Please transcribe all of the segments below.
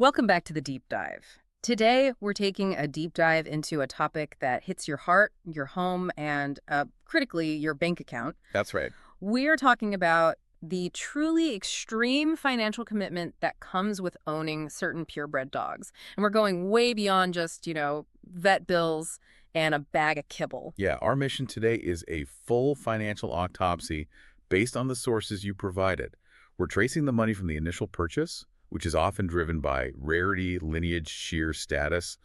Welcome back to the deep dive. Today, we're taking a deep dive into a topic that hits your heart, your home, and critically, your bank account. That's right. We're talking about the truly extreme financial commitment that comes with owning certain purebred dogs. And we're going way beyond just, vet bills and a bag of kibble. Yeah, our mission today is a full financial autopsy based on the sources you provided. We're tracing the money from the initial purchase, which is often driven by rarity, lineage, sheer status,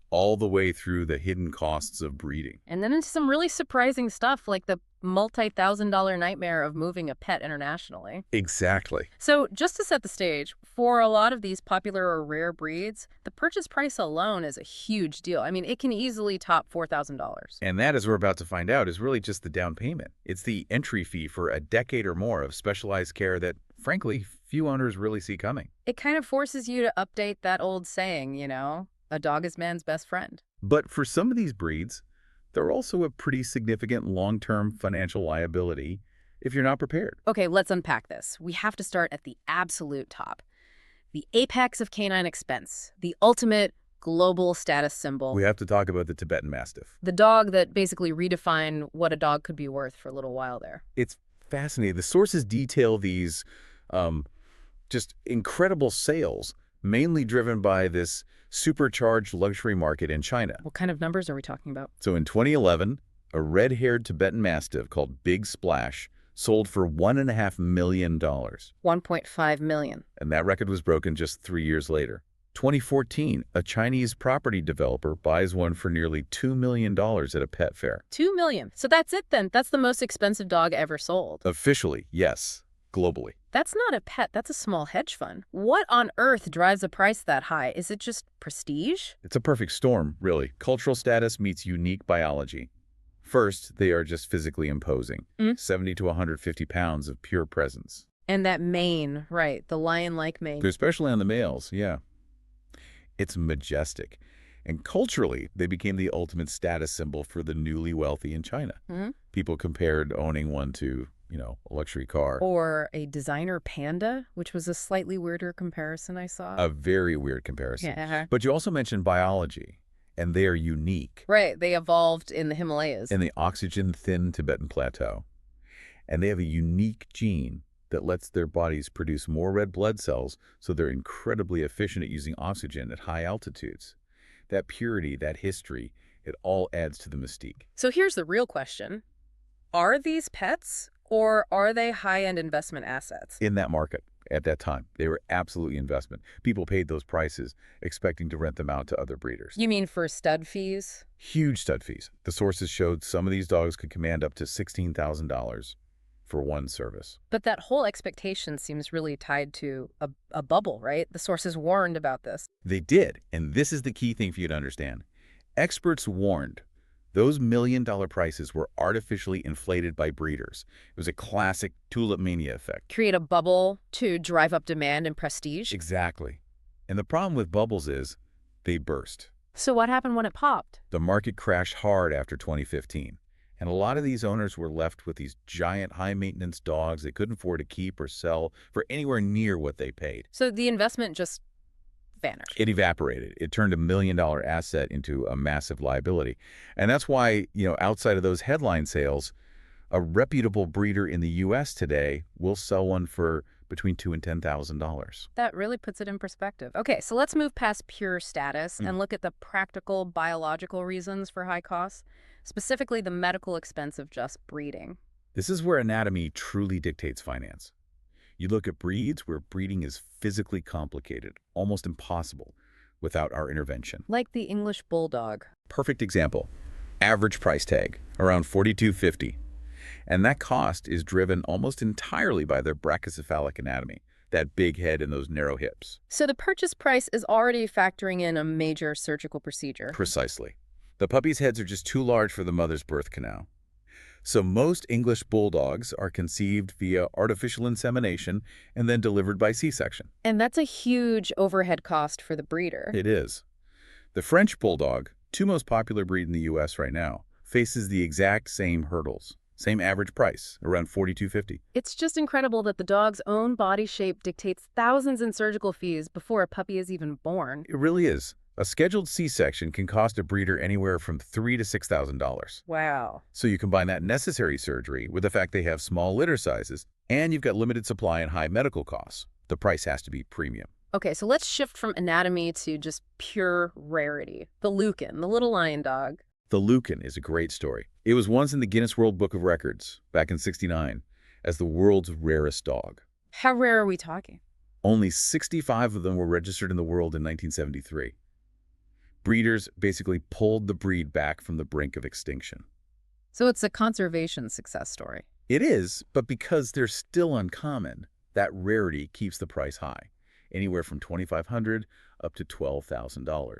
all the way through the hidden costs of breeding. And then into some really surprising stuff like the multi-thousand-dollar nightmare of moving a pet internationally. Exactly. So just to set the stage, for a lot of these popular or rare breeds, the purchase price alone is a huge deal. I mean, it can easily top $4,000. And that, as we're about to find out, is really just the down payment. It's the entry fee for a decade or more of specialized care that, frankly, few owners really see coming. It kind of forces you to update that old saying, a dog is man's best friend. But for some of these breeds, they're also a pretty significant long-term financial liability if you're not prepared. Okay, let's unpack this. We have to start at the absolute top. The apex of canine expense, the ultimate global status symbol. We have to talk about the Tibetan Mastiff. The dog that basically redefined what a dog could be worth for a little while there. It's fascinating. The sources detail these just incredible sales, mainly driven by this supercharged luxury market in China. What kind of numbers are we talking about? So in 2011, a red-haired Tibetan Mastiff called Big Splash sold for $1.5 million. $1.5 million. And that record was broken just 3 years later. 2014, a Chinese property developer buys one for nearly $2 million at a pet fair. $2 million. So that's it then. That's the most expensive dog ever sold. Officially, yes. Globally. That's not a pet. That's a small hedge fund. What on earth drives a price that high? Is it just prestige? It's a perfect storm, really. Cultural status meets unique biology. First, they are just physically imposing. 70 to 150 pounds of pure presence. And that mane, right, the lion-like mane. Especially on the males, yeah. It's majestic. And culturally, they became the ultimate status symbol for the newly wealthy in China. People compared owning one to, a luxury car. Or a designer panda, which was a slightly weirder comparison I saw. A very weird comparison. Yeah. But you also mentioned biology, and they are unique. Right, they evolved in the Himalayas. In the oxygen-thin Tibetan Plateau. And they have a unique gene that lets their bodies produce more red blood cells, so they're incredibly efficient at using oxygen at high altitudes. That purity, that history, it all adds to the mystique. So here's the real question. Are these pets, or are they high-end investment assets? In that market, at that time, they were absolutely investment. People paid those prices, expecting to rent them out to other breeders. You mean for stud fees? Huge stud fees. The sources showed some of these dogs could command up to $16,000 for one service. But that whole expectation seems really tied to a bubble, right? The sources warned about this. They did, and this is the key thing for you to understand. Experts warned those million-dollar prices were artificially inflated by breeders. It was a classic tulip mania effect. Create a bubble to drive up demand and prestige? Exactly. And the problem with bubbles is they burst. So what happened when it popped? The market crashed hard after 2015. And a lot of these owners were left with these giant high-maintenance dogs they couldn't afford to keep or sell for anywhere near what they paid. So the investment just vanished. It evaporated. It turned $1 million asset into a massive liability. And that's why, outside of those headline sales, a reputable breeder in the U.S. today will sell one for between $2,000 and $10,000. That really puts it in perspective. Okay, so let's move past pure status and look at the practical biological reasons for high costs, specifically the medical expense of just breeding. This is where anatomy truly dictates finance. You look at breeds where breeding is physically complicated, almost impossible, without our intervention. Like the English bulldog. Perfect example. Average price tag, around $42.50. And that cost is driven almost entirely by their brachycephalic anatomy, that big head and those narrow hips. So the purchase price is already factoring in a major surgical procedure. Precisely. The puppy's heads are just too large for the mother's birth canal. So most English bulldogs are conceived via artificial insemination and then delivered by C-section. And that's a huge overhead cost for the breeder. It is. The French bulldog, two most popular breed in the U.S. right now, faces the exact same hurdles. Same average price, around $42.50. It's just incredible that the dog's own body shape dictates thousands in surgical fees before a puppy is even born. It really is. A scheduled C-section can cost a breeder anywhere from $3,000 to $6,000. Wow. So you combine that necessary surgery with the fact they have small litter sizes, and you've got limited supply and high medical costs. The price has to be premium. Okay, so let's shift from anatomy to just pure rarity. The Lucan, the little lion dog. The Lucan is a great story. It was once in the Guinness World Book of Records, back in '69, as the world's rarest dog. How rare are we talking? Only 65 of them were registered in the world in 1973. Breeders basically pulled the breed back from the brink of extinction. So it's a conservation success story. It is, but because they're still uncommon, that rarity keeps the price high, anywhere from $2,500 up to $12,000.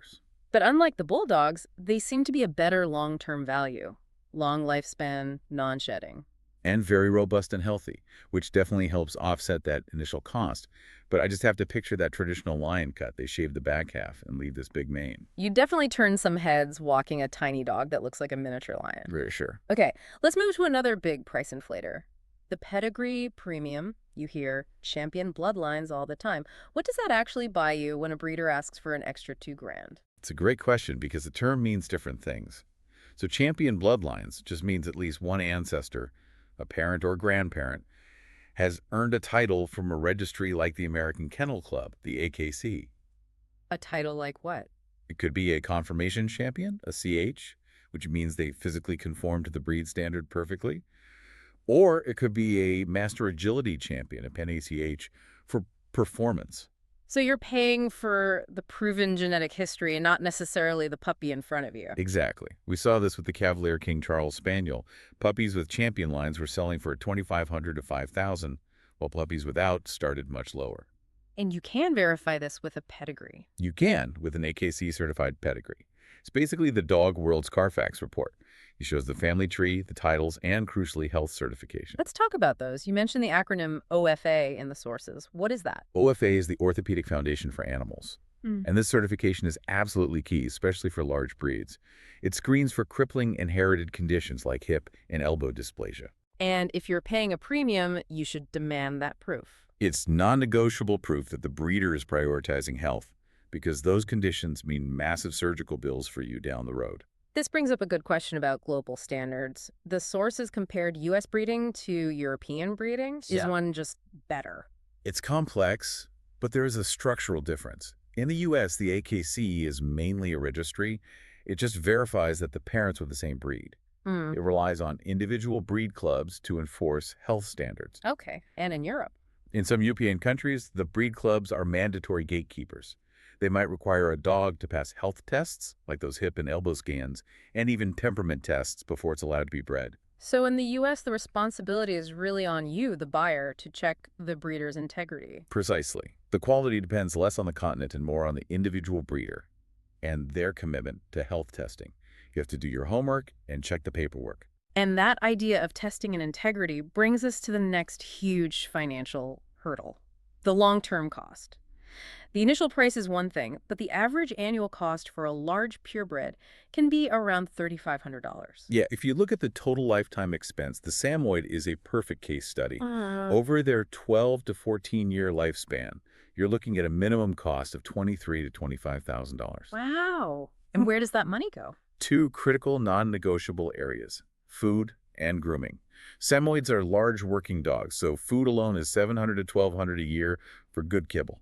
But unlike the bulldogs, they seem to be a better long-term value. Long lifespan, non-shedding. And very robust and healthy, which definitely helps offset that initial cost. But I just have to picture that traditional lion cut. They shave the back half and leave this big mane. You definitely turn some heads walking a tiny dog that looks like a miniature lion. Very sure. Okay, let's move to another big price inflator. The pedigree premium. You hear champion bloodlines all the time. What does that actually buy you when a breeder asks for an extra $2,000? It's a great question because the term means different things. So champion bloodlines just means at least one ancestor, a parent or grandparent, has earned a title from a registry like the American Kennel Club, the AKC. A title like what? It could be a confirmation champion, a CH, which means they physically conform to the breed standard perfectly. Or it could be a master agility champion, a PEN-ACH, for performance. So you're paying for the proven genetic history and not necessarily the puppy in front of you. Exactly. We saw this with the Cavalier King Charles Spaniel. Puppies with champion lines were selling for $2,500 to $5,000, while puppies without started much lower. And you can verify this with a pedigree. You can with an AKC-certified pedigree. It's basically the Dog World's Carfax report. It shows the family tree, the titles, and crucially, health certification. Let's talk about those. You mentioned the acronym OFA in the sources. What is that? OFA is the Orthopedic Foundation for Animals. Mm. And this certification is absolutely key, especially for large breeds. It screens for crippling inherited conditions like hip and elbow dysplasia. And if you're paying a premium, you should demand that proof. It's non-negotiable proof that the breeder is prioritizing health, because those conditions mean massive surgical bills for you down the road. This brings up a good question about global standards. The sources compared U.S. breeding to European breeding. Is Yeah. one just better? It's complex, but there is a structural difference. In the U.S., the AKC is mainly a registry. It just verifies that the parents were the same breed. Mm. It relies on individual breed clubs to enforce health standards. Okay. And in Europe? In some European countries, the breed clubs are mandatory gatekeepers. They might require a dog to pass health tests, like those hip and elbow scans, and even temperament tests before it's allowed to be bred. So in the U.S., the responsibility is really on you, the buyer, to check the breeder's integrity. Precisely. The quality depends less on the continent and more on the individual breeder and their commitment to health testing. You have to do your homework and check the paperwork. And that idea of testing and integrity brings us to the next huge financial hurdle, the long-term cost. The initial price is one thing, but the average annual cost for a large purebred can be around $3,500. Yeah, if you look at the total lifetime expense, the Samoyed is a perfect case study. Over their 12 to 14-year lifespan, you're looking at a minimum cost of $23,000 to $25,000. Wow. And where does that money go? Two critical non-negotiable areas: food and grooming. Samoyeds are large working dogs, so food alone is $700 to $1,200 a year for good kibble.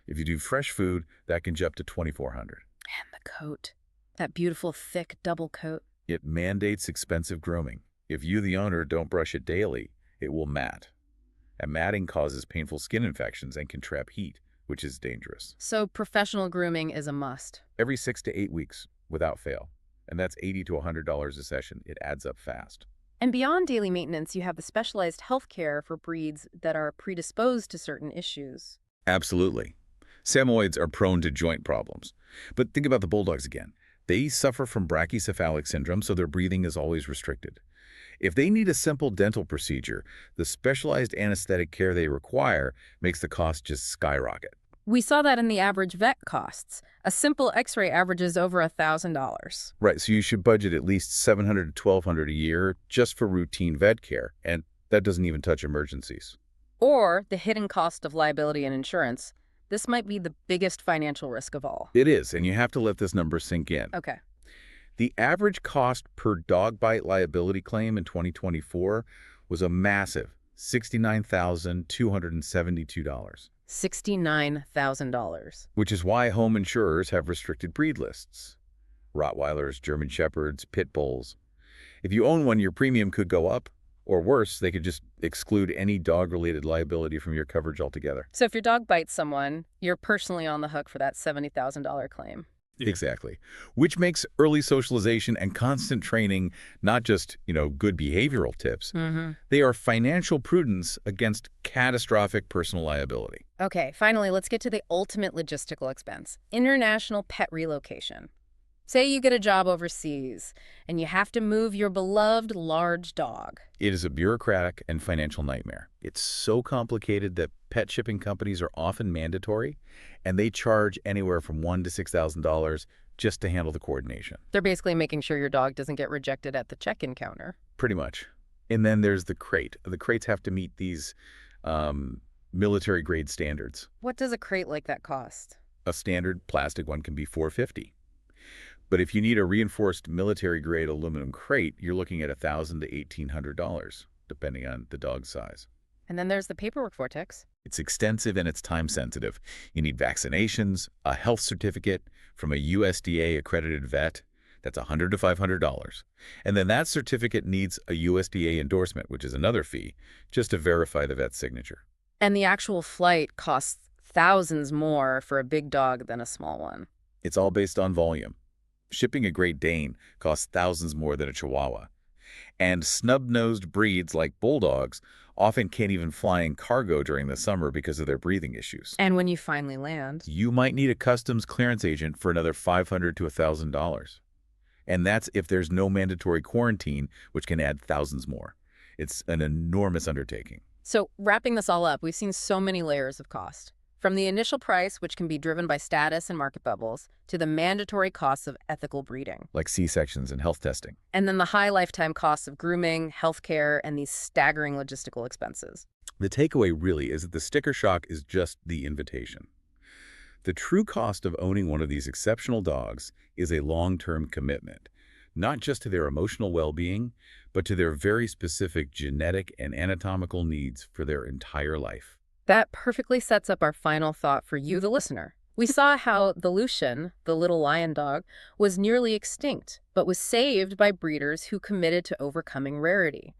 If you do fresh food, that can jump to $2,400. And the coat. That beautiful, thick double coat. It mandates expensive grooming. If you, the owner, don't brush it daily, it will mat. And matting causes painful skin infections and can trap heat, which is dangerous. So professional grooming is a must. Every 6 to 8 weeks, without fail. And that's $80 to $100 a session. It adds up fast. And beyond daily maintenance, you have the specialized health care for breeds that are predisposed to certain issues. Absolutely. Samoyeds are prone to joint problems. But think about the bulldogs again. They suffer from brachycephalic syndrome, so their breathing is always restricted. If they need a simple dental procedure, the specialized anesthetic care they require makes the cost just skyrocket. We saw that in the average vet costs. A simple x-ray averages over $1,000. Right, so you should budget at least $700 to $1,200 a year just for routine vet care, and that doesn't even touch emergencies. Or the hidden cost of liability and insurance. This might be the biggest financial risk of all. It is, and you have to let this number sink in. Okay. The average cost per dog bite liability claim in 2024 was a massive $69,272. $69,000. Which is why home insurers have restricted breed lists. Rottweilers, German Shepherds, Pit Bulls. If you own one, your premium could go up, or worse, they could just exclude any dog-related liability from your coverage altogether. So if your dog bites someone, you're personally on the hook for that $70,000 claim. Yeah. Exactly. Which makes early socialization and constant training not just, good behavioral tips. They are financial prudence against catastrophic personal liability. Okay, finally, let's get to the ultimate logistical expense, international pet relocation. Say you get a job overseas, and you have to move your beloved large dog. It is a bureaucratic and financial nightmare. It's so complicated that pet shipping companies are often mandatory, and they charge anywhere from $1,000 to $6,000 just to handle the coordination. They're basically making sure your dog doesn't get rejected at the check-in counter. Pretty much. And then there's the crate. The crates have to meet these military-grade standards. What does a crate like that cost? A standard plastic one can be $450. But if you need a reinforced military-grade aluminum crate, you're looking at $1,000 to $1,800, depending on the dog's size. And then there's the paperwork vortex. It's extensive and it's time-sensitive. You need vaccinations, a health certificate from a USDA-accredited vet. That's $100 to $500. And then that certificate needs a USDA endorsement, which is another fee, just to verify the vet's signature. And the actual flight costs thousands more for a big dog than a small one. It's all based on volume. Shipping a Great Dane costs thousands more than a Chihuahua. And snub-nosed breeds like bulldogs often can't even fly in cargo during the summer because of their breathing issues. And when you finally land, you might need a customs clearance agent for another $500 to $1,000. And that's if there's no mandatory quarantine, which can add thousands more. It's an enormous undertaking. So wrapping this all up, we've seen so many layers of cost. From the initial price, which can be driven by status and market bubbles, to the mandatory costs of ethical breeding. Like C-sections and health testing. And then the high lifetime costs of grooming, healthcare, and these staggering logistical expenses. The takeaway really is that the sticker shock is just the invitation. The true cost of owning one of these exceptional dogs is a long-term commitment, not just to their emotional well-being, but to their very specific genetic and anatomical needs for their entire life. That perfectly sets up our final thought for you, the listener. We saw how the Lucian, the little lion dog, was nearly extinct, but was saved by breeders who committed to overcoming rarity.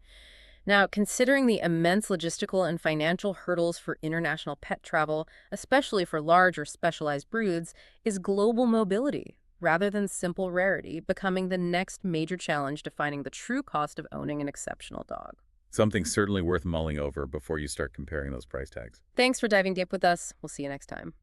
Now, considering the immense logistical and financial hurdles for international pet travel, especially for large or specialized broods, is global mobility, rather than simple rarity, becoming the next major challenge defining the true cost of owning an exceptional dog. Something certainly worth mulling over before you start comparing those price tags. Thanks for diving deep with us. We'll see you next time.